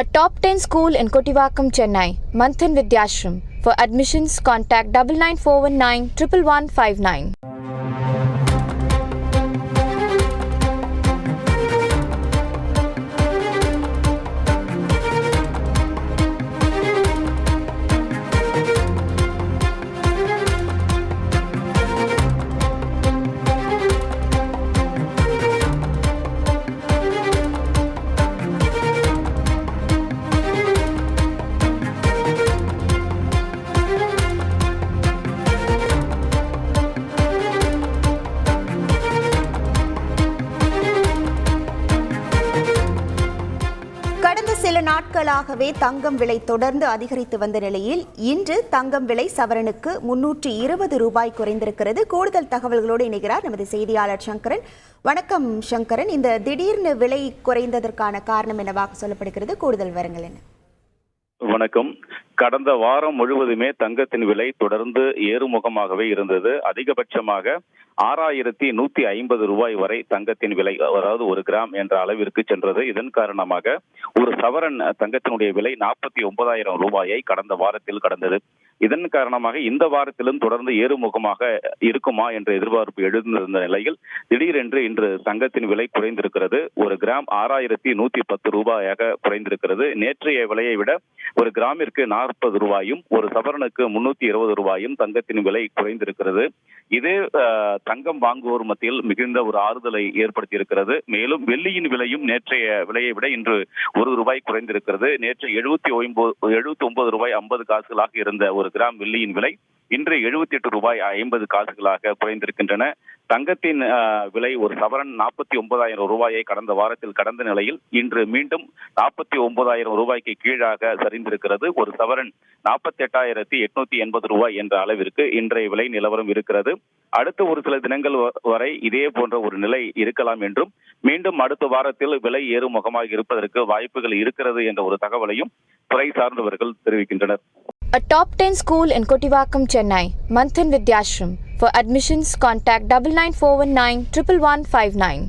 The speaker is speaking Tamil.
A top 10 school in Kottivakkam, Chennai, Manthan Vidyashram. For admissions, contact 99419 11159. கடந்த சில நாட்களாகவே தங்கம் விலை தொடர்ந்து அதிகரித்து வந்த நிலையில் இன்று தங்கம் விலை சவரனுக்கு 320 ரூபாய் குறைந்திருக்கிறது. கூடுதல் தகவல்களோடு இணைகிறார் நமது செய்தியாளர் சங்கரன். வணக்கம் சங்கரன், இந்த திடீர்னு விலை குறைந்ததற்கான காரணம் என்னவாக சொல்லப்படுகிறது? கூடுதல் விவரங்கள் என்ன? வணக்கம். கடந்த வாரம் முழுவதுமே தங்கத்தின் விலை தொடர்ந்து ஏறுமுகமாகவே இருந்தது. அதிகபட்சமாக 6150 ரூபாய் வரை தங்கத்தின் விலை, அதாவது 1 கிராம் என்ற அளவிற்கு சென்றது. இதன் காரணமாக ஒரு சவரன் தங்கத்தினுடைய விலை 49,000 ரூபாயை கடந்த வாரத்தில் கடந்தது. இதன் காரணமாக இந்த வாரத்திலும் தொடர்ந்து ஏறுமுகமாக இருக்குமா என்ற எதிர்பார்ப்பு எழுந்திருந்த நிலையில் திடீரென்று இன்று தங்கத்தின் விலை குறைந்திருக்கிறது. 1 கிராம் 6110 ரூபாயாக குறைந்திருக்கிறது. நேற்றைய விலையை விட 1 கிராமிற்கு 40 ரூபாயும் 1 சவரனுக்கு 320 ரூபாயும் தங்கத்தின் விலை குறைந்திருக்கிறது. இது தங்கம் வாங்குவோர் மத்தியில் மிகுந்த ஒரு ஆறுதலை ஏற்படுத்தி இருக்கிறது. மேலும் வெள்ளியின் விலையும் நேற்றைய விலையை விட இன்று 1 ரூபாய் குறைந்திருக்கிறது. நேற்று 79 ரூபாய் 50 காசுகளாக இருந்த 1 கிராம் வெள்ளியின் விலை இன்று 78 ரூபாய் 50 காசுகளாக குறைந்திருக்கின்றன. தங்கத்தின் விலை ஒரு சவரன் 49,000 ரூபாயை கடந்த வாரத்தில் கடந்த நிலையில் இன்று மீண்டும் 49,000 ரூபாய்க்கு கீழாக சரிந்திருக்கிறது. ஒரு சவரன் 48,880 ரூபாய் என்ற அளவிற்கு இன்றைய விலை நிலவரம் இருக்கிறது. அடுத்த ஒரு சில தினங்கள் வரை இதே போன்ற ஒரு நிலை இருக்கலாம் என்றும் மீண்டும் அடுத்த வாரத்தில் விலை ஏறுமுகமாக இருப்பதற்கு வாய்ப்புகள் இருக்கிறது என்ற ஒரு தகவலையும் துறை சார்ந்தவர்கள் தெரிவிக்கின்றனர். A top 10 school in Kottivakkam, Chennai, Manthan Vidyashram. For admissions, contact 99419 11159.